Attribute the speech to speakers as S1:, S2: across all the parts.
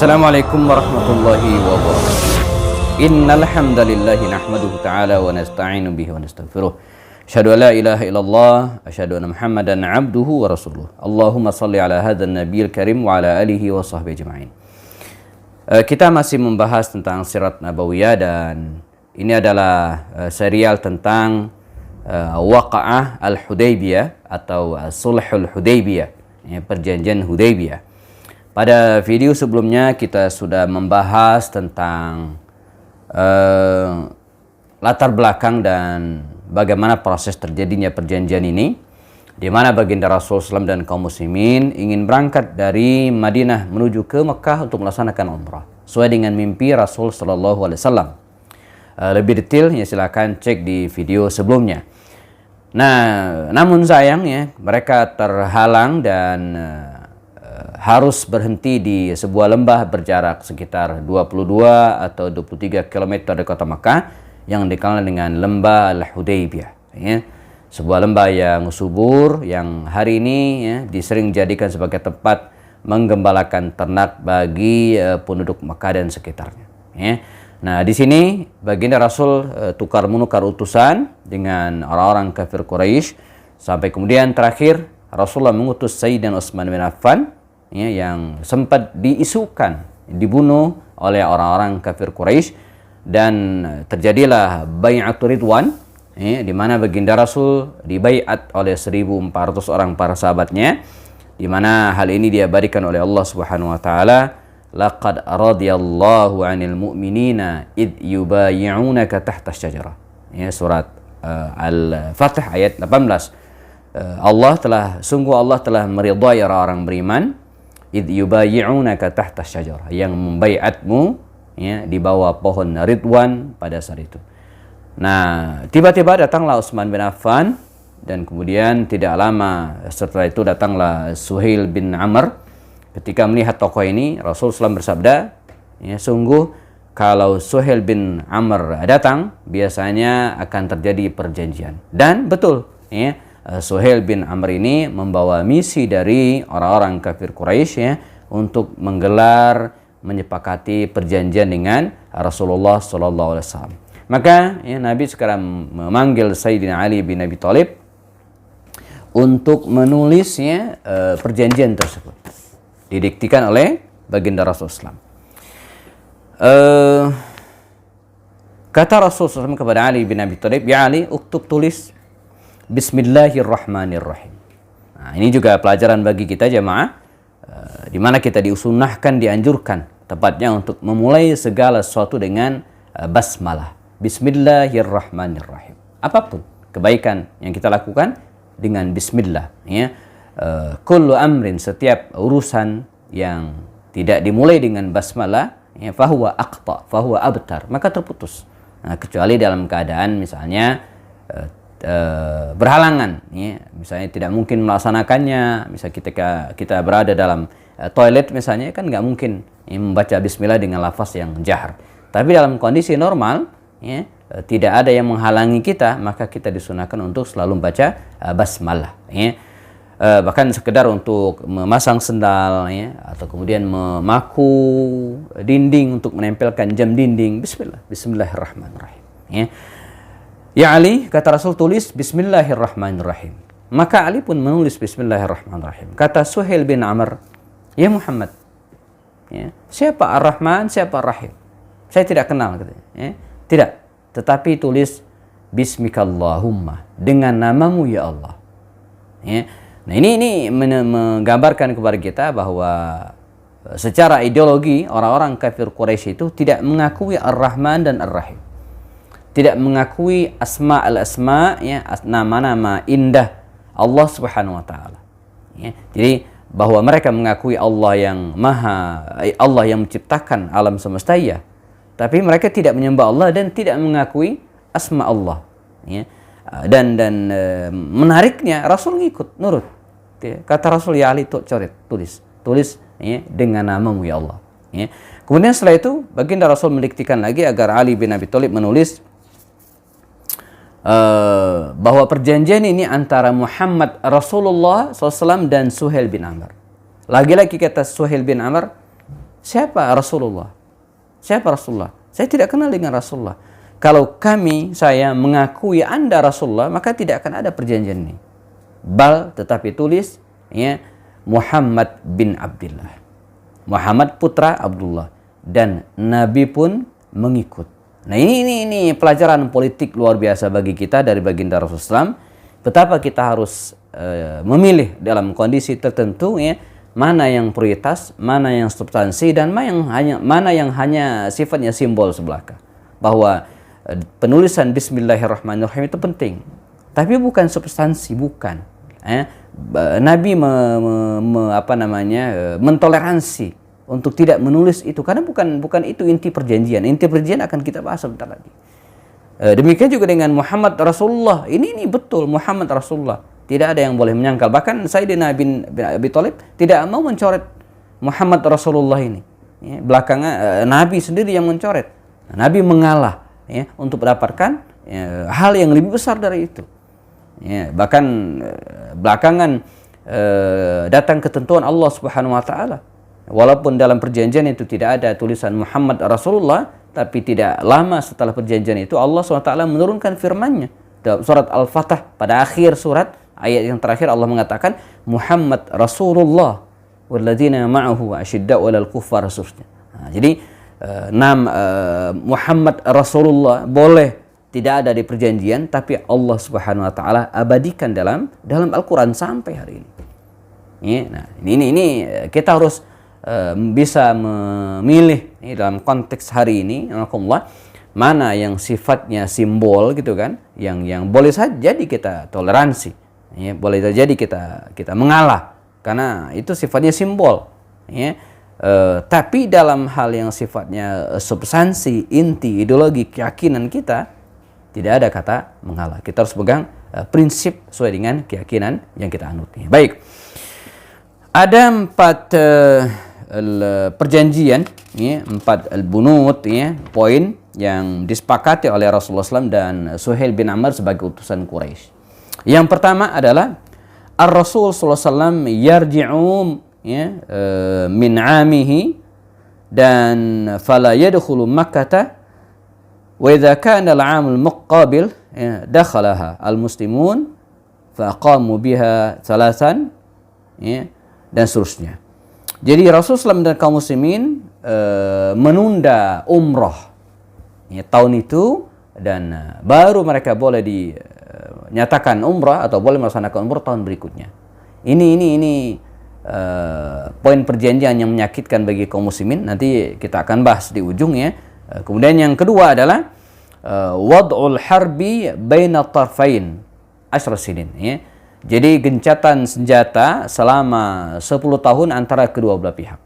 S1: Assalamualaikum warahmatullahi wabarakatuh. Innal hamdalillahi nahmaduhu ta'ala wa nasta'inu bihi wa nastaghfiruh. Asyhadu an la ilaha illallah, asyhadu anna Muhammadan 'abduhu wa rasuluh. Allahumma shalli ala hadzal nabiyil karim wa ala alihi wa sahbihi ajma'in. Kita masih membahas tentang Sirat Nabawiyah dan ini adalah serial tentang Waqa'ah Al-Hudaybiyah atau Sulhul Hudaybiyah, perjanjian Hudaybiyah. Pada video sebelumnya kita sudah membahas tentang latar belakang dan bagaimana proses terjadinya perjanjian ini, di mana baginda Rasulullah SAW dan kaum muslimin ingin berangkat dari Madinah menuju ke Mekah untuk melaksanakan umrah sesuai dengan mimpi Rasul SAW. Lebih detailnya silakan cek di video sebelumnya. Nah, namun sayangnya mereka terhalang dan harus berhenti di sebuah lembah berjarak sekitar 22 atau 23 km dari kota Makkah yang dikenal dengan Lembah Al-Hudaybiyah, ya. Sebuah lembah yang subur yang hari ini disering dijadikan sebagai tempat menggembalakan ternak bagi penduduk Makkah dan sekitarnya, ya. Nah, di sini baginda Rasul tukar-menukar utusan dengan orang-orang kafir Quraisy sampai kemudian terakhir Rasulullah mengutus Sayyidina Utsman bin Affan, ya, yang sempat diisukan dibunuh oleh orang-orang kafir Quraisy, dan terjadilah Bai'atul Ridwan, ya, di mana baginda Rasul dibaiat oleh 1.400 orang para sahabatnya, di mana hal ini diabadikan oleh Allah Subhanahu wa taala, laqad radiyallahu 'anil mu'minina id yubayi'unaka tahta asy-syajarah, ya, surat Al-Fatih ayat 18. Sungguh Allah telah meridhai orang-orang beriman, id yubayi'unaka tahta asy-syajarah, yang membaiatmu, ya, di bawah pohon Ridwan pada saat itu. Nah, tiba-tiba datanglah Utsman bin Affan, dan kemudian tidak lama setelah itu datanglah Suhail bin Amr. Ketika melihat tokoh ini, Rasulullah SAW bersabda, ya, sungguh kalau Suhail bin Amr datang, biasanya akan terjadi perjanjian. Dan betul, ya, Suhail bin Amr ini membawa misi dari orang-orang kafir Quraisy, ya, untuk menggelar, menyepakati perjanjian dengan Rasulullah SAW. Maka, ya, Nabi sekarang memanggil Sayyidina Ali bin Abi Thalib untuk menulisnya perjanjian tersebut. Didiktikan oleh baginda Rasulullah SAW. Kata Rasulullah SAW kepada Ali bin Abi Thalib, "Ya Ali, uktub, tulis Bismillahirrahmanirrahim." Nah, ini juga pelajaran bagi kita jemaah, di mana kita diusunnahkan, dianjurkan tepatnya untuk memulai segala sesuatu dengan basmalah. Bismillahirrahmanirrahim. Apapun kebaikan yang kita lakukan dengan bismillah, ya. Kullu amrin, setiap urusan yang tidak dimulai dengan basmalah, ya, fahuwa aqta, fahuwa abtar, maka terputus. Nah, kecuali dalam keadaan misalnya berhalangan, ya, misalnya tidak mungkin melaksanakannya, misalnya ketika kita berada dalam toilet misalnya, kan nggak mungkin, ya, membaca bismillah dengan lafaz yang jahar. Tapi dalam kondisi normal, ya, tidak ada yang menghalangi kita, maka kita disunahkan untuk selalu membaca basmalah, ya. Bahkan sekedar untuk memasang sendal, ya, atau kemudian memaku dinding untuk menempelkan jam dinding, bismillahirrahmanirrahim, ya. Ya Ali, kata Rasul, tulis Bismillahirrahmanirrahim. Maka Ali pun menulis Bismillahirrahmanirrahim. Kata Suhail bin Amr, "Ya Muhammad, ya, siapa Ar-Rahman, siapa Ar-Rahim? Saya tidak kenal," katanya, ya. Tidak, tetapi tulis Bismikallahumma, dengan namamu ya Allah, ya. Nah, ini menggambarkan kepada kita bahwa secara ideologi orang-orang kafir Quraisy itu tidak mengakui Ar-Rahman dan Ar-Rahim, tidak mengakui asma, ya, nama-nama indah Allah Subhanahu wa taala, ya. Jadi bahwa mereka mengakui Allah yang menciptakan alam semesta, ya, tapi mereka tidak menyembah Allah dan tidak mengakui asma Allah, ya. Dan menariknya Rasul ngikut, nurut. Kata Rasul, "Ya Ali, tulis, ya, dengan namamu ya Allah." Ya. Kemudian setelah itu baginda Rasul mendiktikan lagi agar Ali bin Abi Thalib menulis bahwa perjanjian ini antara Muhammad Rasulullah SAW dan Suhail bin Amr. Lagi-lagi kata Suhail bin Amr, siapa Rasulullah? Siapa Rasulullah? Saya tidak kenal dengan Rasulullah. Kalau saya mengakui Anda Rasulullah, maka tidak akan ada perjanjian ini. Bal, tetapi tulis ya, Muhammad bin Abdullah. Muhammad putra Abdullah, dan Nabi pun mengikut. Nah, ini pelajaran politik luar biasa bagi kita dari baginda Rasulullah SAW. Betapa kita harus memilih dalam kondisi tertentu ya, mana yang prioritas, mana yang substansi, dan mana yang hanya sifatnya simbol sebelaka. Bahwa penulisan Bismillahirrahmanirrahim itu penting, tapi bukan substansi, bukan. Nabi mentoleransi untuk tidak menulis itu, karena bukan itu inti perjanjian. Inti perjanjian akan kita bahas sebentar lagi. Demikian juga dengan Muhammad Rasulullah. Ini betul Muhammad Rasulullah. Tidak ada yang boleh menyangkal. Bahkan Sayyidina bin Abi Thalib tidak mau mencoret Muhammad Rasulullah ini. Ya, belakangan Nabi sendiri yang mencoret. Nabi mengalah ya, untuk mendapatkan hal yang lebih besar dari itu. Ya, bahkan belakangan datang ketentuan Allah Subhanahu wa taala. Walaupun dalam perjanjian itu tidak ada tulisan Muhammad Rasulullah, tapi tidak lama setelah perjanjian itu Allah SWT menurunkan firman-Nya dalam surat Al-Fatah. Pada akhir surat, ayat yang terakhir Allah mengatakan Muhammad Rasulullah walladzina ma'ahu asyidda'u 'alal kuffar. Jadi Muhammad Rasulullah boleh tidak ada di perjanjian, tapi Allah Subhanahu wa taala abadikan dalam Al-Qur'an sampai hari ini. Ya, nah, ini kita harus bisa memilih dalam konteks hari ini, mana yang sifatnya simbol gitu kan, yang boleh saja jadi kita toleransi, ya, boleh saja jadi kita mengalah karena itu sifatnya simbol, ya. Tapi dalam hal yang sifatnya substansi, inti, ideologi, keyakinan kita, tidak ada kata mengalah. Kita harus pegang prinsip sesuai dengan keyakinan yang kita anut. Baik, ada 4 perjanjian, ya, 4 al-bunut, ya, poin yang disepakati oleh Rasulullah SAW dan Suhail bin Amr sebagai utusan Quraisy. Yang pertama adalah Ar-Rasul SAW yarji'u ya, min amihi dan fala yadkhulu Makkah wa idza kana al-'am al-muqabil ya, dakhalaha al-muslimun fa aqamu biha thalathan, ya, dan seterusnya. Jadi Rasulullah SAW dan kaum muslimin menunda umroh ya, tahun itu, dan baru mereka boleh dinyatakan umroh atau boleh melaksanakan umroh tahun berikutnya. Ini poin perjanjian yang menyakitkan bagi kaum muslimin. Nanti kita akan bahas di ujung ya. Kemudian yang kedua adalah wad'ul harbi baina tarfain asyra sinin, ya. Jadi gencatan senjata selama 10 tahun antara kedua belah pihak.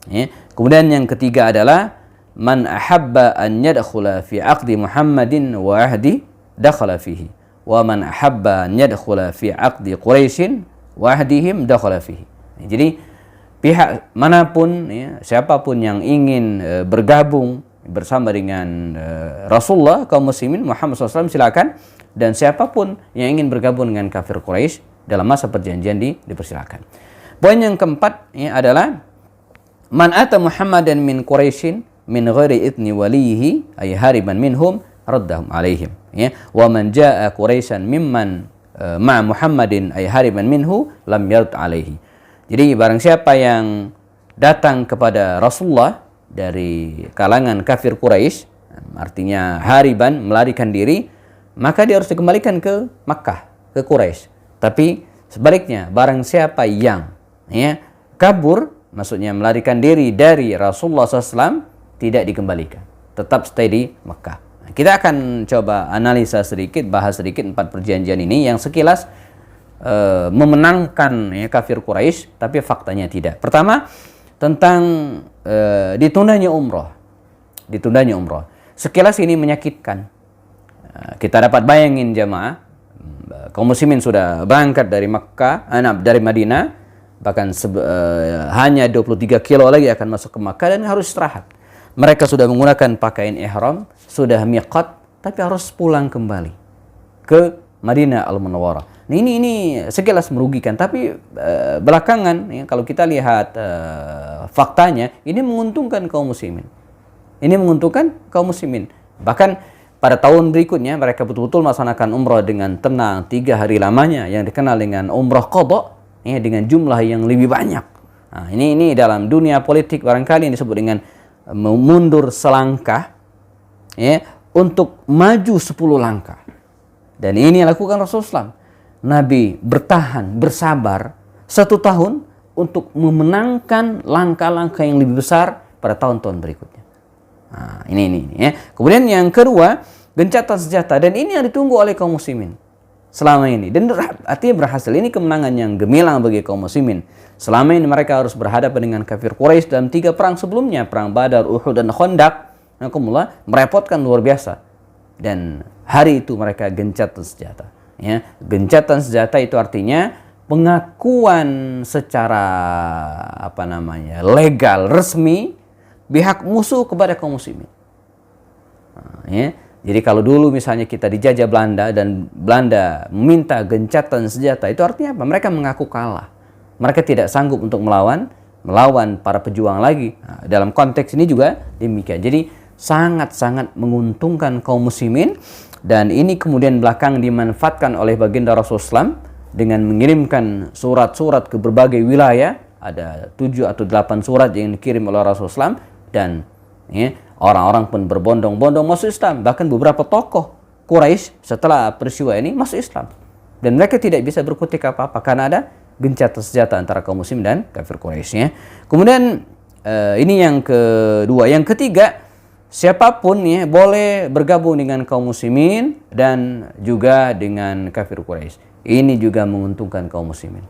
S1: Ya. Kemudian yang ketiga adalah man ahabba an yadkhula fi aqdi Muhammadin wa ahdi dakhala fihi, wa man ahabba an yadkhula fi aqdi Quraisyin wa ahdihim dakhala fihi. Jadi pihak manapun, ya, siapapun yang ingin bergabung bersama dengan Rasulullah, kaum muslimin Muhammad SAW, silakan. Dan siapapun yang ingin bergabung dengan kafir Quraisy dalam masa perjanjian dipersilakan. Poin yang keempat, ya, adalah man ata Muhammadan min Quraisyin min ghairi idni walihi ay hariban minhum raddahum alaihim, ya, wa man jaa Quraisyan mimman ma Muhammadin ay hariban minhu lam yard alaihi. Jadi barang siapa yang datang kepada Rasulullah dari kalangan kafir Quraisy, artinya hariban, melarikan diri, maka dia harus dikembalikan ke Makkah, ke Quraisy. Tapi sebaliknya, barang siapa yang, ya, kabur, maksudnya melarikan diri dari Rasulullah SAW, tidak dikembalikan, tetap stay di Makkah. Nah, kita akan coba analisa sedikit, bahas sedikit 4 perjanjian ini yang sekilas memenangkan, ya, kafir Quraisy, tapi faktanya tidak. Pertama, tentang ditundanya umroh. Sekilas ini menyakitkan. Kita dapat bayangin jemaah, kaum muslimin sudah berangkat dari Makkah, dari Madinah, bahkan hanya 23 kilo lagi akan masuk ke Makkah dan harus istirahat. Mereka sudah menggunakan pakaian ihram, sudah miqat, tapi harus pulang kembali ke Madinah Al-Munawwarah. Nah, ini sekilas merugikan, tapi belakangan ya, kalau kita lihat faktanya, ini menguntungkan kaum muslimin. Ini menguntungkan kaum muslimin. Bahkan pada tahun berikutnya mereka betul-betul melaksanakan umrah dengan tenang 3 hari lamanya, yang dikenal dengan umrah qadha, ya, dengan jumlah yang lebih banyak. Nah, ini dalam dunia politik barangkali yang disebut dengan mundur selangkah, ya, untuk maju 10 langkah. Dan ini yang lakukan Rasulullah. Nabi bertahan, bersabar 1 tahun untuk memenangkan langkah-langkah yang lebih besar pada tahun-tahun berikutnya. Nah, ini ya. Kemudian yang kedua, gencatan senjata, dan ini yang ditunggu oleh kaum muslimin selama ini, dan artinya berhasil. Ini kemenangan yang gemilang bagi kaum muslimin. Selama ini mereka harus berhadapan dengan kafir Quraisy dalam 3 perang sebelumnya, perang Badar, Uhud, dan Khandaq. Merepotkan luar biasa. Dan hari itu mereka gencatan senjata. Ya, gencatan senjata itu artinya pengakuan secara legal, resmi pihak musuh kepada kaum muslimin. Nah, ya. Jadi kalau dulu misalnya kita dijajah Belanda dan Belanda meminta gencatan senjata, itu artinya apa? Mereka mengaku kalah. Mereka tidak sanggup untuk melawan para pejuang lagi. Nah, dalam konteks ini juga demikian. Jadi sangat-sangat menguntungkan kaum muslimin, dan ini kemudian belakang dimanfaatkan oleh baginda Rasulullah SAW dengan mengirimkan surat-surat ke berbagai wilayah. Ada 7 atau 8 surat yang dikirim oleh Rasulullah SAW, dan ya, orang-orang pun berbondong-bondong masuk Islam. Bahkan beberapa tokoh Quraisy setelah peristiwa ini masuk Islam. Dan mereka tidak bisa berkutik apa-apa karena ada gencatan senjata antara kaum muslim dan kafir Quraisy. Ya. Kemudian ini yang kedua. Yang ketiga, siapapun ya boleh bergabung dengan kaum muslimin dan juga dengan kafir Quraisy. Ini juga menguntungkan kaum muslimin.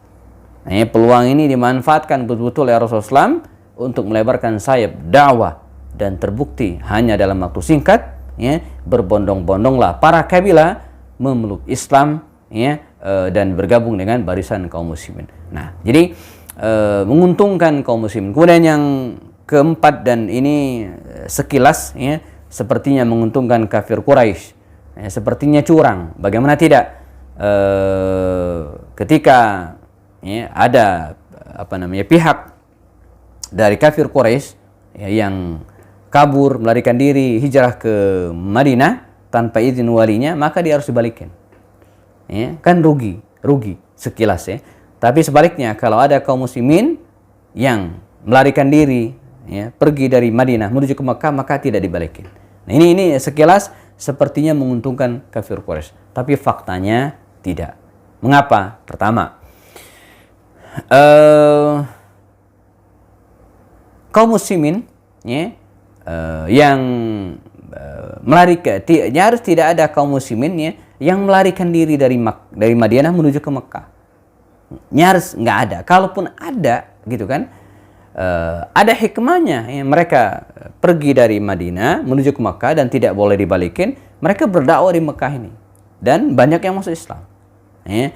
S1: Nah, ya, peluang ini dimanfaatkan betul-betul oleh Rasulullah SAW untuk melebarkan sayap dakwah. Dan terbukti hanya dalam waktu singkat, ya, berbondong-bondonglah para kabilah memeluk Islam, ya, dan bergabung dengan barisan kaum muslimin. Nah, jadi menguntungkan kaum muslimin. Kemudian yang keempat, dan ini sekilas ya, sepertinya menguntungkan kafir Quraisy, ya, sepertinya curang. Bagaimana tidak? Ketika ya, ada pihak dari kafir Quraisy ya, yang kabur, melarikan diri, hijrah ke Madinah tanpa izin walinya, maka dia harus dibalikin. Ya, kan rugi sekilas ya. Tapi sebaliknya, kalau ada kaum muslimin yang melarikan diri, ya, pergi dari Madinah menuju ke Mekah, maka tidak dibalikin. Nah, ini sekilas sepertinya menguntungkan kafir Quraisy, tapi faktanya tidak. Mengapa? Pertama, kaum muslimin ya, yang melarikan, harus tidak ada kaum muslimin ya, yang melarikan diri dari Madinah menuju ke Mekah. Nyaris nggak ada. Kalaupun ada, gitu kan, ada hikmahnya. Ya, mereka pergi dari Madinah menuju ke Mekah dan tidak boleh dibalikin. Mereka berdakwah di Mekah ini, dan banyak yang masuk Islam. Ya.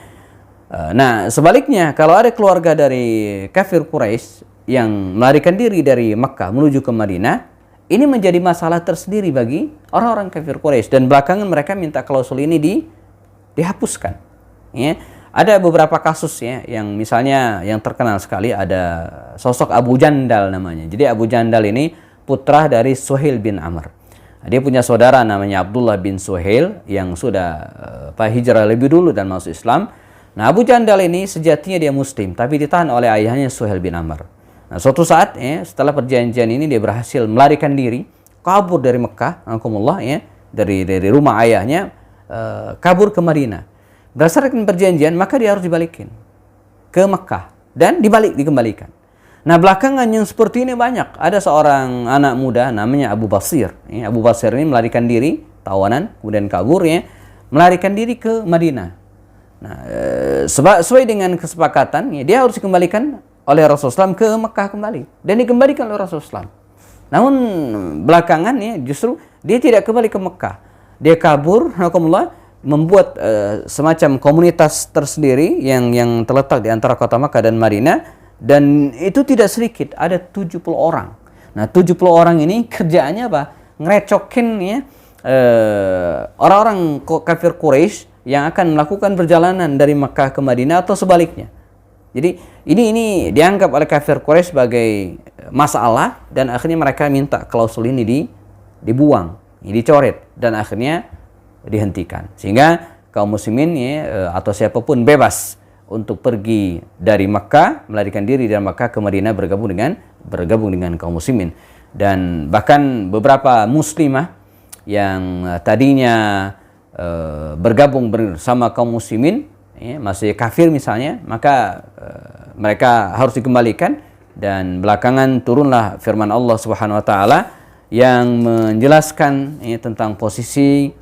S1: Nah, sebaliknya, kalau ada keluarga dari kafir Quraisy yang melarikan diri dari Mekah menuju ke Madinah, ini menjadi masalah tersendiri bagi orang-orang kafir Quraisy, dan belakangan mereka minta klausul ini dihapuskan. Ya. Ada beberapa kasus ya, yang misalnya yang terkenal sekali, ada sosok Abu Jandal namanya. Jadi Abu Jandal ini putra dari Suhail bin Amr. Dia punya saudara namanya Abdullah bin Suhail yang sudah hijrah lebih dulu dan masuk Islam. Nah, Abu Jandal ini sejatinya dia muslim, tapi ditahan oleh ayahnya Suhail bin Amr. Nah, suatu saat ya, setelah perjanjian ini dia berhasil melarikan diri, kabur dari Mekah, ya, dari rumah ayahnya, kabur ke Madinah. Berdasarkan perjanjian, maka dia harus dibalikin ke Mekah dan dikembalikan. Nah, belakangan yang seperti ini banyak. Ada seorang anak muda namanya Abu Basir. Ya, Abu Basir ini melarikan diri, tawanan, kemudian kabur ya, melarikan diri ke Madinah. Nah, sesuai dengan kesepakatan, ya, dia harus dikembalikan oleh Rasulullah SAW ke Mekah kembali, dan dikembalikan oleh Rasulullah SAW. Namun belakangan ya, justru dia tidak kembali ke Mekah. Dia kabur, membuat semacam komunitas tersendiri yang terletak di antara kota Mekah dan Madinah, dan itu tidak sedikit, ada 70 orang. Nah, 70 orang ini kerjaannya apa? Ngerecokin ya, orang-orang kafir Quraisy yang akan melakukan perjalanan dari Makkah ke Madinah atau sebaliknya. Jadi ini dianggap oleh kafir Quraisy sebagai masalah, dan akhirnya mereka minta klausul ini dibuang, dicoret, dan akhirnya dihentikan. Sehingga kaum muslimin atau siapapun bebas untuk pergi dari Makkah, melarikan diri dari Makkah ke Madinah, bergabung dengan kaum muslimin. Dan bahkan beberapa muslimah yang tadinya bergabung bersama kaum muslimin, masih kafir misalnya, maka mereka harus dikembalikan. Dan belakangan turunlah firman Allah Subhanahu wa taala yang menjelaskan tentang posisi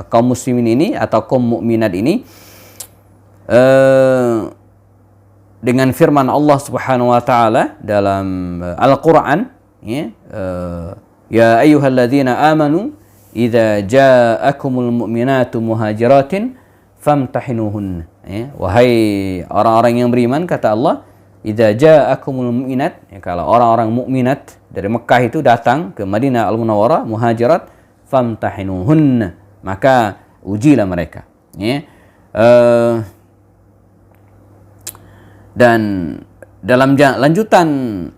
S1: kaum muslimin ini atau kaum mukminat ini dengan firman Allah Subhanahu wa taala dalam Al-Qur'an, ya ayyuhalladzina amanu idza ja'akumul mu'minatu muhajiratin famtahinuhun. Wahai orang-orang yang beriman, kata Allah, idza ja'akumul mu'minat, kalau orang-orang mukminat dari Mekah itu datang ke Madinah Al-Munawwarah muhajirat, famtahinuhun, maka ujilah mereka. Dan dalam lanjutan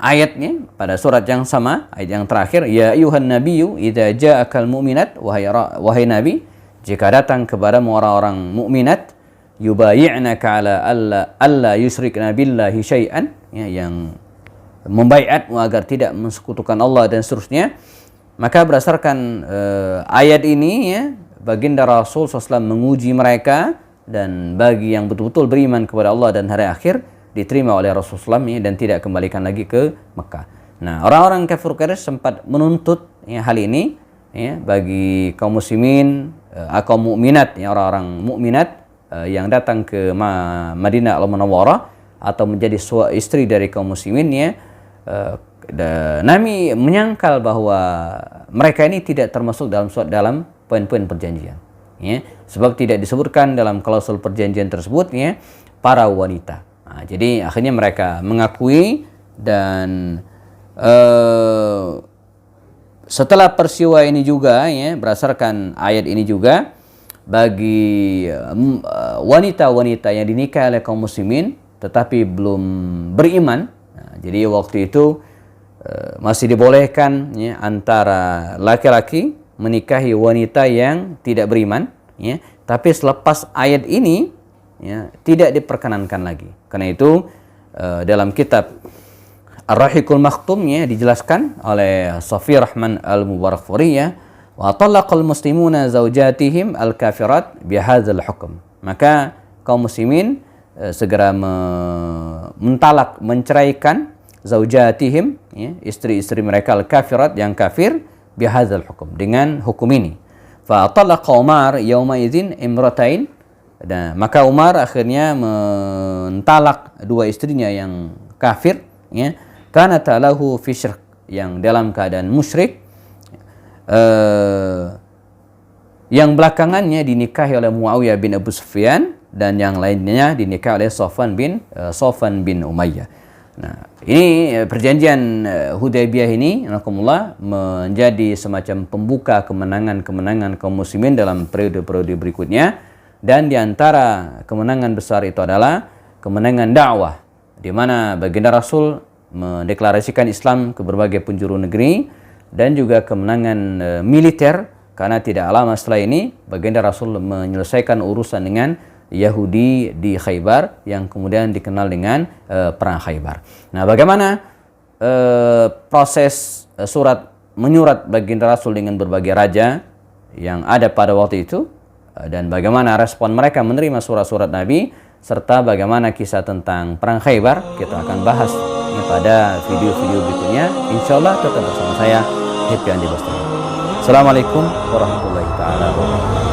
S1: ayatnya pada surat yang sama, ayat yang terakhir, ya ayyuhan nabiyyu idza ja'akal mu'minat, wahai nabi, jika datang kepadamu orang-orang mukminat, yubayi'naka ala alla yusyrikna billahi syai'an, yang membaiatmu agar tidak mensekutukan Allah dan seterusnya. Maka berdasarkan ayat ini, baginda Rasul SAW menguji mereka, dan bagi yang betul-betul beriman kepada Allah dan hari akhir diterima oleh Rasulullah SAW dan tidak kembalikan lagi ke Mekah. Nah, orang-orang kafir Quraisy sempat menuntut hal ini bagi kaum muslimin, kaum mukminat, orang-orang mukminat yang datang ke Madinah Al-Munawwarah atau menjadi istri dari kaum muslimin, Nabi menyangkal bahwa mereka ini tidak termasuk dalam poin-poin perjanjian, sebab tidak disebutkan dalam klausul perjanjian tersebut para wanita. Nah, jadi akhirnya mereka mengakui, dan setelah peristiwa ini juga, berdasarkan ayat ini juga, bagi wanita-wanita yang dinikahi oleh kaum muslimin tetapi belum beriman, jadi waktu itu masih dibolehkan antara laki-laki menikahi wanita yang tidak beriman, tapi selepas ayat ini tidak diperkenankan lagi. Karena itu dalam kitab Ar-Rahiqul Maktum dijelaskan oleh Safi Rahman Al-Mubarakfuri, wa talaqal muslimuna zaujatihim al-kafirat bihadzal hukm. Maka kaum muslimin segera menceraikan zaujatihim, istri-istri mereka al-kafirat yang kafir, bihadzal hukm, dengan hukum ini. Fa talaqa Umar yauma idzin imratain. Nah, maka Umar akhirnya mentalak dua istrinya yang kafir, karena talahu fi syirk, yang dalam keadaan musyrik, yang belakangannya dinikahi oleh Muawiyah bin Abu Sufyan, dan yang lainnya dinikahi oleh Safwan bin Umayyah. Nah, ini perjanjian Hudaybiyah ini menjadi semacam pembuka kemenangan-kemenangan kaum muslimin dalam periode-periode berikutnya. Dan di antara kemenangan besar itu adalah kemenangan dakwah, di mana baginda Rasul mendeklarasikan Islam ke berbagai penjuru negeri, dan juga kemenangan militer, karena tidak lama setelah ini baginda Rasul menyelesaikan urusan dengan Yahudi di Khaybar, yang kemudian dikenal dengan Perang Khaybar. Nah, bagaimana proses surat menyurat baginda Rasul dengan berbagai raja yang ada pada waktu itu, dan bagaimana respon mereka menerima surat-surat Nabi, serta bagaimana kisah tentang Perang Khaybar, kita akan bahas pada video-video berikutnya. Insyaallah tetap bersama saya, Hipki Andi Bastami. Assalamualaikum warahmatullahi wabarakatuh.